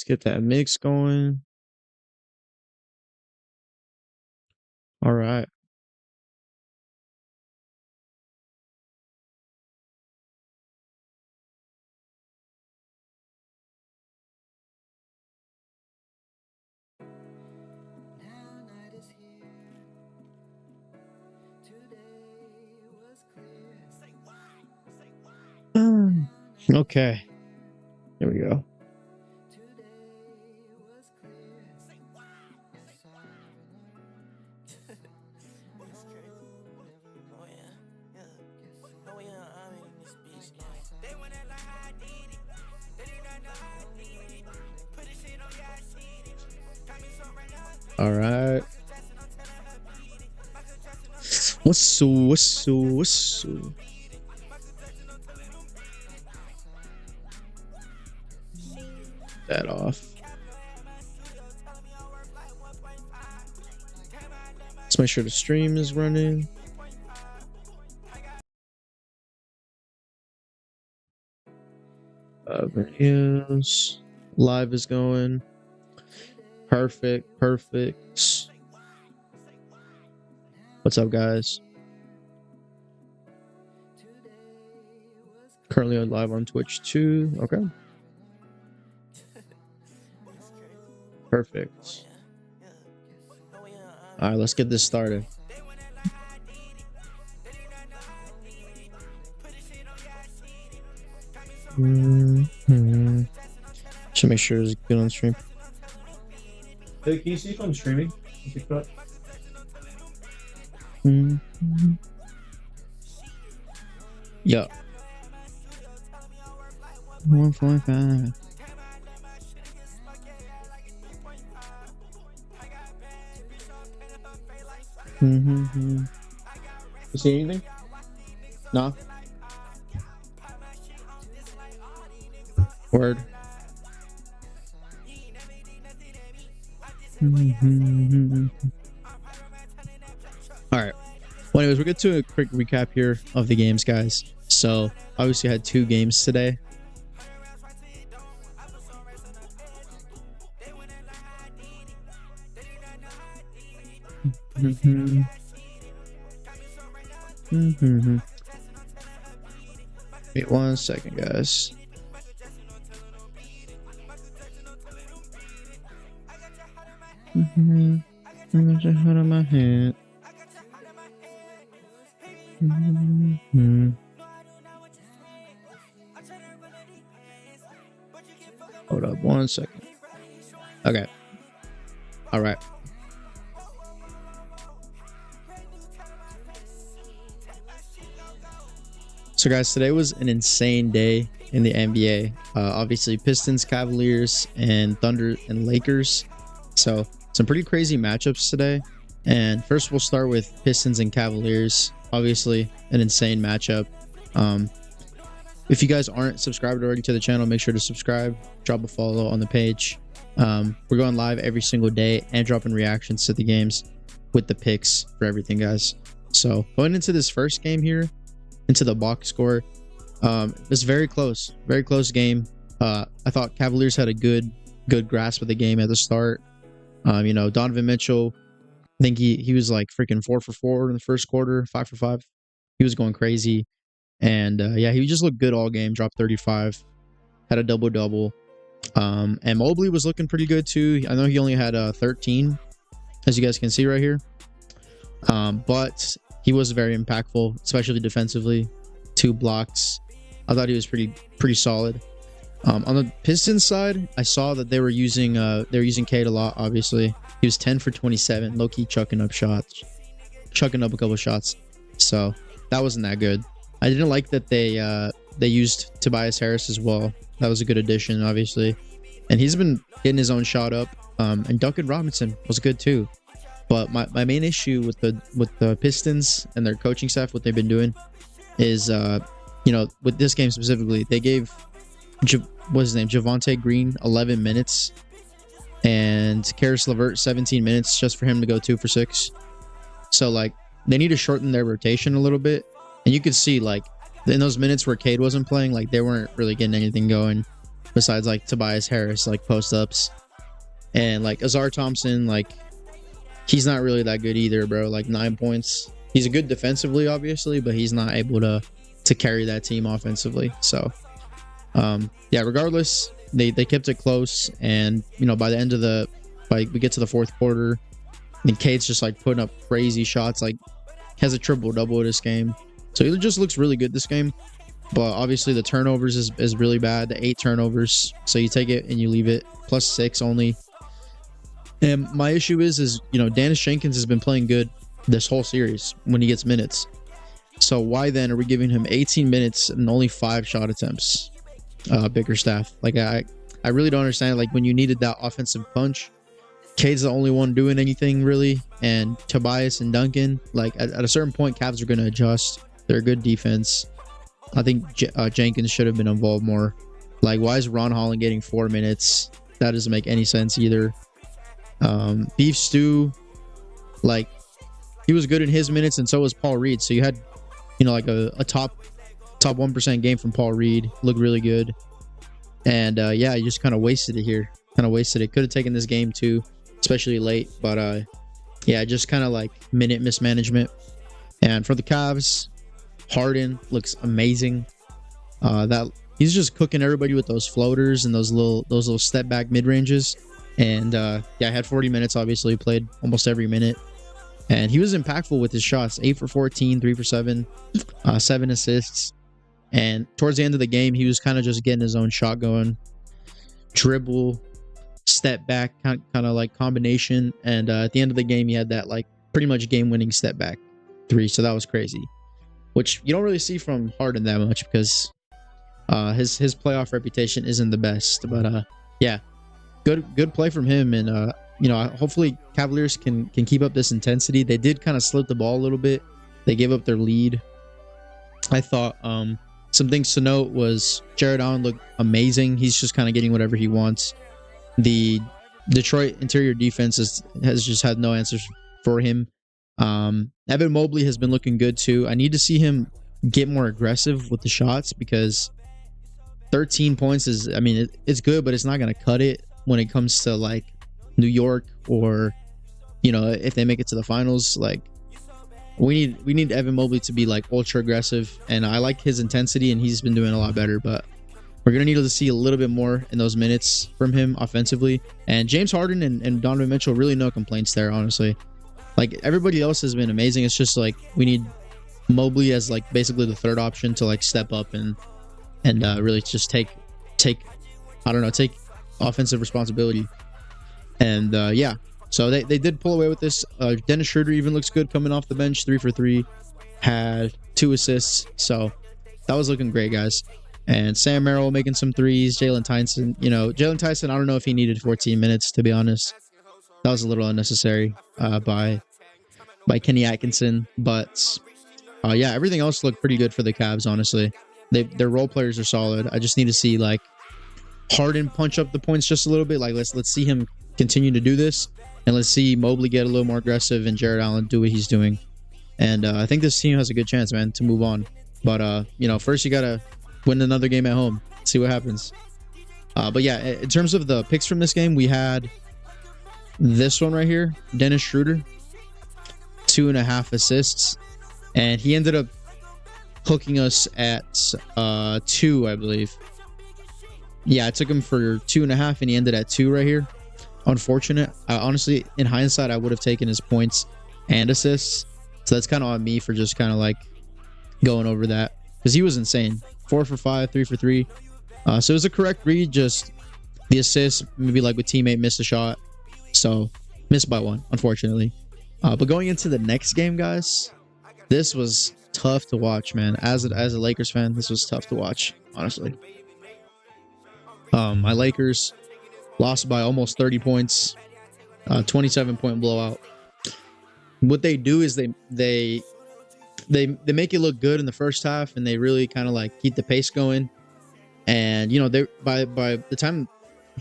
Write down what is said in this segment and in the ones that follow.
get that mix going. All right. Okay. Here we go. All right. What's that off. Let's make sure the stream is running. Videos. Live is going. Perfect. What's up, guys? Currently live on Twitch too. Okay. Perfect. All right, let's get this started. Should make sure it's good on stream. Hey, can you see if I'm streaming? Yeah. 1.5. You see anything? No. Word. All right. Well, anyways, we'll get to a quick recap here of the games, guys. So, obviously, I had 2 games today. Wait 1 second, guys. I got your heart on my head. Hold up 1 second. Okay. All right. So, guys, today was an insane day in the NBA. Obviously, Pistons, Cavaliers, and Thunder and Lakers. So, some pretty crazy matchups today. And first, we'll start with Pistons and Cavaliers. Obviously, an insane matchup. If you guys aren't subscribed already to the channel, make sure to subscribe. Drop a follow on the page. We're going live every single day and dropping reactions to the games with the picks for everything, guys. So, going into this first game here, into the box score, it's very close game. I thought Cavaliers had a good grasp of the game at the start. You know, Donovan Mitchell, I think he was like freaking 4 for 4 in the first quarter, 5 for 5. He was going crazy, and yeah, he just looked good all game. Dropped 35, had a double. And Mobley was looking pretty good too. I know he only had 13, as you guys can see right here. But he was very impactful, especially defensively. 2 blocks. I thought he was pretty solid. On the Pistons side, I saw that they were using Cade a lot. Obviously, he was 10 for 27, low key chucking up a couple shots. So that wasn't that good. I didn't like that they used Tobias Harris as well. That was a good addition, obviously, and he's been getting his own shot up. And Duncan Robinson was good too. But my main issue with the Pistons and their coaching staff, what they've been doing, is you know, with this game specifically, they gave what's his name, Javonte Green 11 minutes and Karis LeVert 17 minutes just for him to go 2 for 6. So like they need to shorten their rotation a little bit, and you could see like in those minutes where Cade wasn't playing, like they weren't really getting anything going. besides like Tobias Harris, like post ups, and like Azar Thompson, like he's not really that good either, bro. Like 9 points. He's good defensively, obviously, but he's not able to carry that team offensively. So, yeah, regardless, they kept it close, and by the end of we get to the fourth quarter, and Cade's just like putting up crazy shots, like has a triple double this game. So he just looks really good this game. But obviously the turnovers is really bad. The 8 turnovers. So you take it and you leave it. +6 only. And my issue is Dennis Jenkins has been playing good this whole series when he gets minutes. So why then are we giving him 18 minutes and only 5 shot attempts? Bickerstaff. Like I really don't understand it. Like when you needed that offensive punch, Cade's the only one doing anything really, and Tobias and Duncan, like at a certain point, Cavs are going to adjust. They're a good defense. I think Jenkins should have been involved more. Like, why is Ron Holland getting 4 minutes? That doesn't make any sense either. Beef Stew, like, he was good in his minutes, and so was Paul Reed. So you had, like a top 1% game from Paul Reed. Looked really good. And yeah, you just kind of wasted it here. Could have taken this game too, especially late. But yeah, just kind of like minute mismanagement. And for the Cavs, Harden looks amazing. That he's just cooking everybody with those floaters and those little step back mid ranges. And yeah, I had 40 minutes. Obviously, played almost every minute, and he was impactful with his shots. 8 for 14, 3 for 7, 7 assists. And towards the end of the game, he was kind of just getting his own shot going, dribble, step back, kind of like combination. And at the end of the game, he had that like pretty much game winning step back 3. So that was crazy, which you don't really see from Harden that much because his playoff reputation isn't the best. But yeah, good play from him. And hopefully Cavaliers can keep up this intensity. They did kind of slip the ball a little bit. They gave up their lead. I thought some things to note was Jared Allen looked amazing. He's just kind of getting whatever he wants. The Detroit interior defense has just had no answers for him. Evan Mobley has been looking good too. I need to see him get more aggressive with the shots because 13 points is, it's good, but it's not going to cut it when it comes to like New York or, if they make it to the finals. Like we need Evan Mobley to be like ultra aggressive, and I like his intensity and he's been doing a lot better, but we're going to need to see a little bit more in those minutes from him offensively. And James Harden and Donovan Mitchell, really no complaints there, honestly. Like everybody else has been amazing. It's just like we need Mobley as like basically the third option to like step up and really just take offensive responsibility. And yeah, so they did pull away with this. Dennis Schroeder even looks good coming off the bench, 3 for 3, had 2 assists. So that was looking great, guys. And Sam Merrill making some threes. Jalen Tyson, I don't know if he needed 14 minutes, to be honest. That was a little unnecessary by Kenny Atkinson. But yeah, everything else looked pretty good for the Cavs, honestly. Their role players are solid. I just need to see like Harden punch up the points just a little bit. Like let's see him continue to do this, and let's see Mobley get a little more aggressive and Jared Allen do what he's doing. And I think this team has a good chance, man, to move on. But first you gotta win another game at home. See what happens. But yeah, in terms of the picks from this game, we had this one right here, Dennis Schroeder, 2.5 assists, and he ended up hooking us at 2, I believe. Yeah, I took him for 2.5, and he ended at 2 right here. Unfortunate. Honestly, in hindsight, I would have taken his points and assists. So that's kind of on me for just kind of like going over that, because he was insane. 4 for 5, 3 for 3. So it was a correct read. Just the assist, maybe like with teammate missed a shot. So missed by 1, unfortunately. But going into the next game, guys, this was tough to watch, man. As a Lakers fan, this was tough to watch, honestly. My Lakers lost by almost 30 points, 27-point blowout. What they do is they make it look good in the first half, and they really kind of like keep the pace going. And they by the time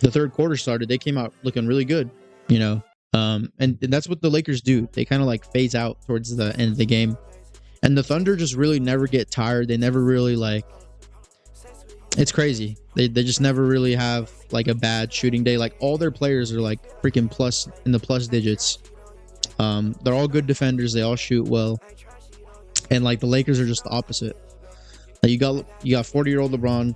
the third quarter started, they came out looking really good. And that's what the Lakers do. They kind of like phase out towards the end of the game. And the Thunder just really never get tired. They never really like, It's crazy. They just never really have like a bad shooting day. Like all their players are like freaking plus in the plus digits. They're all good defenders. They all shoot well. And like the Lakers are just the opposite. Like, you got 40-year-old LeBron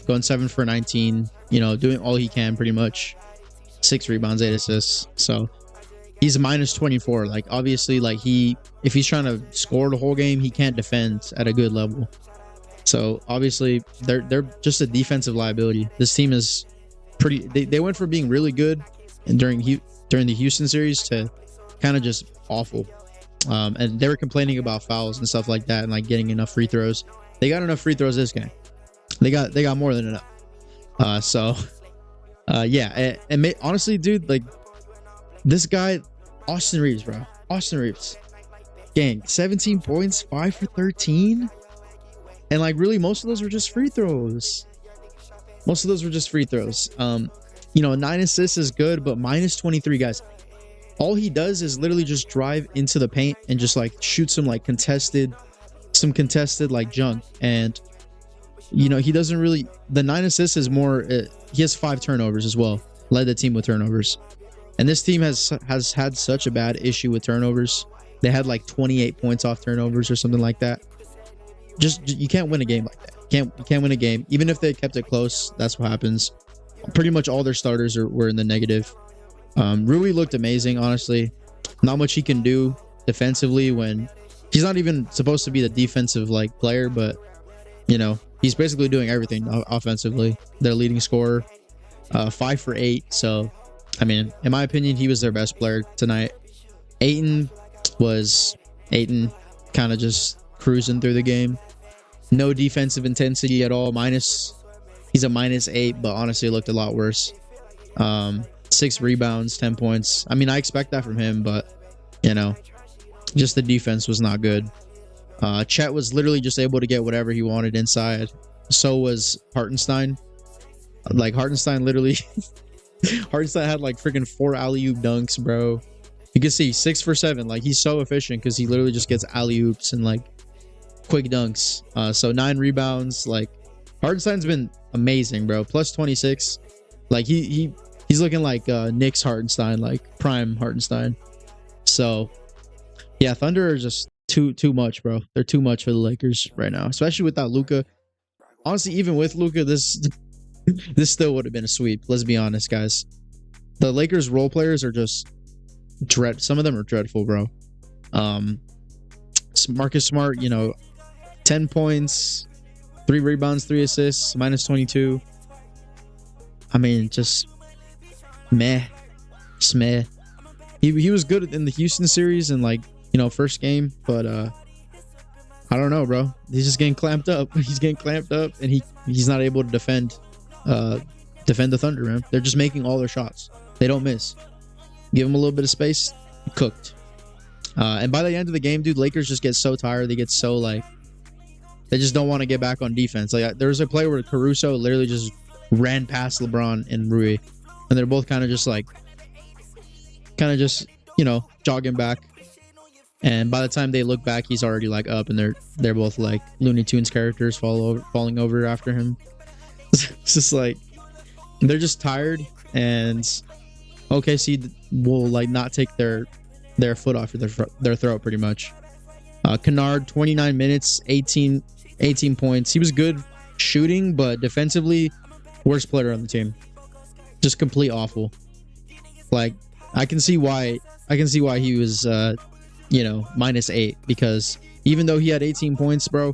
going 7 for 19, you know, doing all he can pretty much. 6 rebounds, 8 assists. So he's a minus 24. Like obviously, like if he's trying to score the whole game, he can't defend at a good level. So obviously they're just a defensive liability. This team is pretty. They went from being really good and during the Houston series to kind of just awful. And they were complaining about fouls and stuff like that and like getting enough free throws. They got enough free throws this game. They got more than enough. Yeah. And honestly, dude, like this guy, Austin Reeves, bro. Austin Reeves, gang, 17 points, 5 for 13. And like really, most of those were just free throws. You know, 9 assists is good, but minus 23, guys. All he does is literally just drive into the paint and just like shoot some contested like junk. And you know, he doesn't really. The 9 assists is more. He has 5 turnovers as well. Led the team with turnovers. And this team has had such a bad issue with turnovers. They had like 28 points off turnovers or something like that. Just you can't win a game like that. You can't win a game. Even if they kept it close, that's what happens. Pretty much all their starters were in the negative. Rui looked amazing, honestly. Not much he can do defensively when he's not even supposed to be the defensive like player, but you know, he's basically doing everything offensively. Their leading scorer, 5 for 8. So, I mean, in my opinion, he was their best player tonight. Ayton kind of just cruising through the game. No defensive intensity at all. He's a -8, but honestly looked a lot worse. 6 rebounds, 10 points. I mean, I expect that from him, but you know, just the defense was not good. Chet was literally just able to get whatever he wanted inside. So was Hartenstein. Like Hartenstein literally Hartenstein had like freaking 4 alley-oop dunks, bro. You can see 6 for 7. Like he's so efficient because he literally just gets alley-oops and like quick dunks. So 9 rebounds. Like Hartenstein's been amazing, bro. Plus 26. Like he's looking like Knicks Hartenstein, like prime Hartenstein. So yeah, Thunder are just too much, bro. They're too much for the Lakers right now, especially without Luka. Honestly, even with Luka, this still would have been a sweep. Let's be honest, guys. The Lakers role players are just some of them are dreadful, bro. Marcus Smart, you know, 10 points, 3 rebounds, 3 assists, -22. I mean, just meh. He was good in the Houston series and like, you know, first game, but I don't know, bro. He's just getting clamped up. He's getting clamped up, and he's not able to defend the Thunder, man. They're just making all their shots. They don't miss. Give him a little bit of space, cooked. And by the end of the game, dude, Lakers just get so tired. They get so like, they just don't want to get back on defense. Like there was a play where Caruso literally just ran past LeBron and Rui, and they're both kind of just you know, jogging back. And by the time they look back, he's already like up, and they're both like Looney Tunes characters falling over after him. It's just like they're just tired, and OKC will like not take their foot off their throat pretty much. Kennard, 29 minutes, 18 points. He was good shooting, but defensively, worst player on the team. Just complete awful. Like I can see why he was you know, -8, because even though he had 18 points, bro,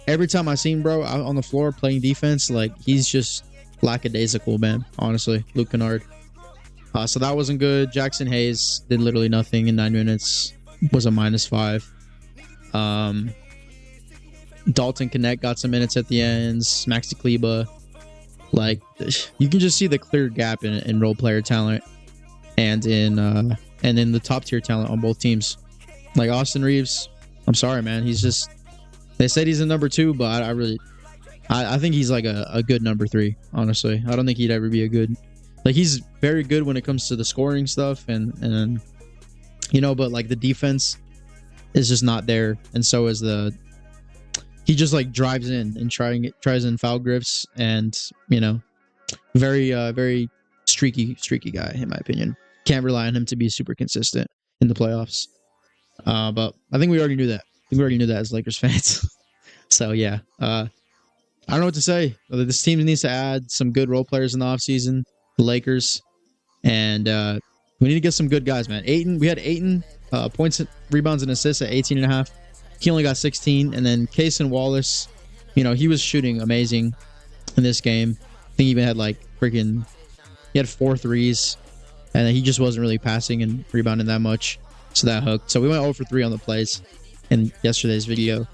every time I seen bro out on the floor playing defense, like he's just lackadaisical, man. Honestly, Luke Kennard. So that wasn't good. Jackson Hayes did literally nothing in 9 minutes. Was a -5. Dalton Connect got some minutes at the ends. Maxi Kleba. Like you can just see the clear gap in role player talent and in the top tier talent on both teams. Like Austin Reeves, I'm sorry, man. He's just. They said he's a number 2, but I think he's like a good number 3. Honestly, I don't think he'd ever be a good. Like he's very good when it comes to the scoring stuff and you know, but like the defense is just not there, and so is the he just like drives in and tries in foul grifts, and you know, very streaky guy in my opinion. Can't rely on him to be super consistent in the playoffs. But I think we already knew that. I think we already knew that as Lakers fans. So yeah, I don't know what to say. This team needs to add some good role players in the offseason, the Lakers, and we need to get some good guys, man. We had Ayton, points, rebounds, and assists at 18.5. He only got 16, and then Cason Wallace, you know, he was shooting amazing in this game. I think he even had like he had 4 threes, and he just wasn't really passing and rebounding that much, so that hooked. So we went 0 for 3 on the plays in yesterday's video,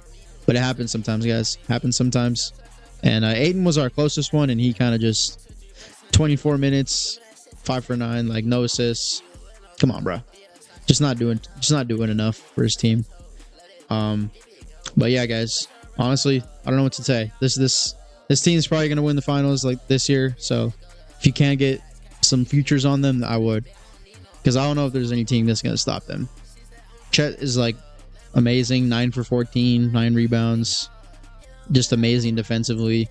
but it happens sometimes, guys. Happens sometimes. And Ayton was our closest one, and he kind of just 24 minutes, 5 for 9, like no assists. Come on, bro. Just not doing enough for his team. But yeah, guys. Honestly, I don't know what to say. This team is probably gonna win the finals like this year. So if you can't get some futures on them, I would, because I don't know if there's any team that's gonna stop them. Chet is like amazing, 9 for 14, 9 rebounds. Just amazing defensively.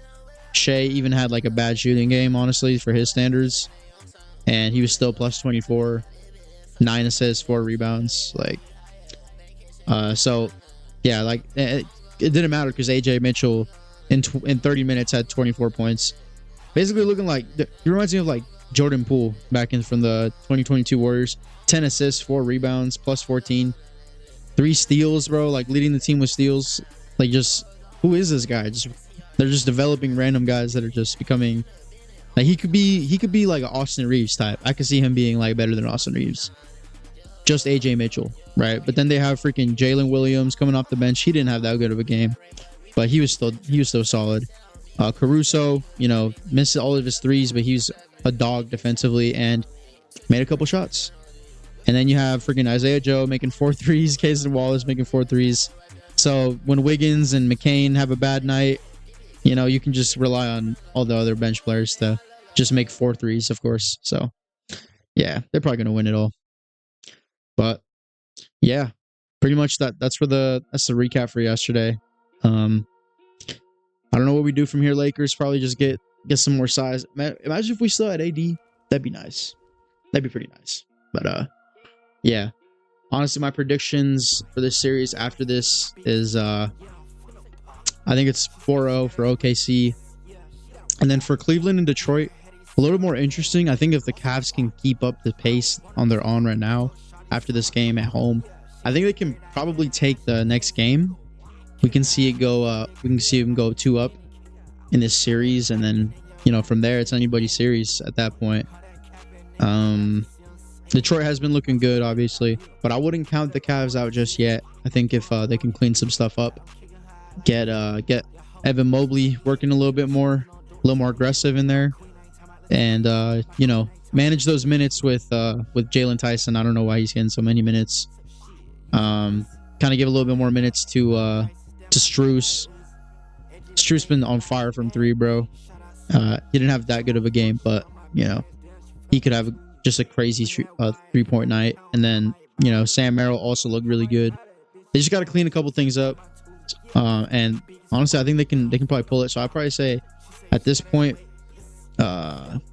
Shea even had like a bad shooting game, honestly, for his standards, and he was still plus 24, 9 assists, 4 rebounds. Like, so yeah, like it didn't matter because AJ Mitchell in 30 minutes had 24 points, basically looking like he reminds me of like Jordan Poole back in from the 2022 Warriors. 10 assists, 4 rebounds, plus 14, 3 steals, bro. Like leading the team with steals. Like, just who is this guy? They're just developing random guys that are just becoming like he could be like an Austin Reeves type. I could see him being like better than Austin Reeves. Just AJ Mitchell, right? But then they have freaking Jalen Williams coming off the bench. He didn't have that good of a game, but he was still solid. Caruso, you know, missed all of his threes, but he's a dog defensively and made a couple shots. And then you have freaking Isaiah Joe making 4 threes, Cason Wallace making 4 threes. So when Wiggins and McCain have a bad night, you know, you can just rely on all the other bench players to just make 4 threes, of course. So yeah, they're probably gonna win it all. But yeah, pretty much that's the recap for yesterday. I don't know what we do from here, Lakers. Probably just get some more size. Imagine if we still had AD. That'd be nice. That'd be pretty nice. But yeah. Honestly, my predictions for this series after this is I think it's 4-0 for OKC. And then for Cleveland and Detroit, a little more interesting. I think if the Cavs can keep up the pace on their own right now after this game at home, I think they can probably take the next game. We can see it go we can see them go 2 up in this series, and then, you know, from there it's anybody's series at that point. Detroit has been looking good, obviously, but I wouldn't count the Cavs out just yet. I think if they can clean some stuff up, get Evan Mobley working a little more aggressive in there, and you know, manage those minutes with Jalen Tyson. I don't know why he's getting so many minutes. Kind of give a little bit more minutes to Strus. Strus been on fire from 3, bro. He didn't have that good of a game, but you know, he could have just a crazy 3-point night. And then, you know, Sam Merrill also looked really good. They just got to clean a couple things up. And honestly, I think they can probably pull it. So I'd probably say at this point,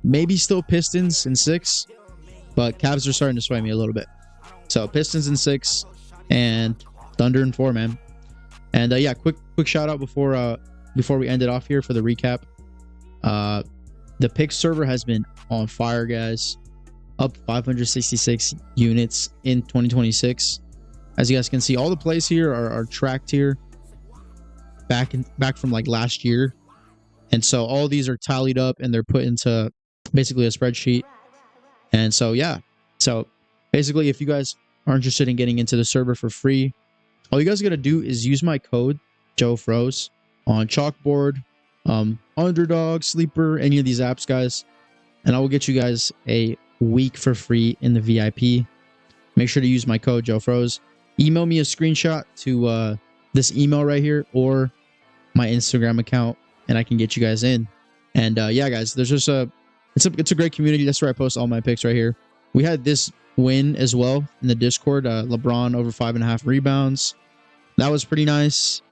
maybe still Pistons in 6, but Cavs are starting to sway me a little bit. So Pistons in 6 and Thunder in 4, man. And yeah, quick shout out before we end it off here for the recap. The pick server has been on fire, guys. Up 566 units in 2026. As you guys can see, all the plays here are tracked here back from like last year, and so all these are tallied up and they're put into basically a spreadsheet. And so yeah, so basically, if you guys are interested in getting into the server for free, all you guys gotta do is use my code JoeFroze on Chalkboard, Underdog, Sleeper, any of these apps, guys, and I will get you guys a week for free in the VIP. Make sure to use my code JoeFroze. Email me a screenshot to this email right here or my Instagram account, and I can get you guys in. And yeah, guys, there's just it's a great community. That's where I post all my picks right here. We had this win as well in the Discord. LeBron over 5.5 rebounds. That was pretty nice.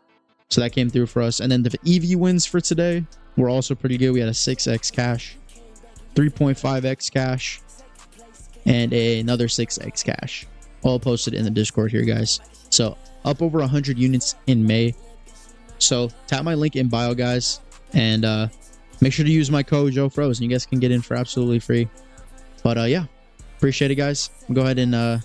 So that came through for us. And then the EV wins for today were also pretty good. We had a 6x cash, 3.5x cash, and another 6x cash. All posted in the Discord here, guys. So up over 100 units in May. So tap my link in bio, guys, and make sure to use my code JoeFroze, and you guys can get in for absolutely free. But yeah, appreciate it, guys. Go ahead and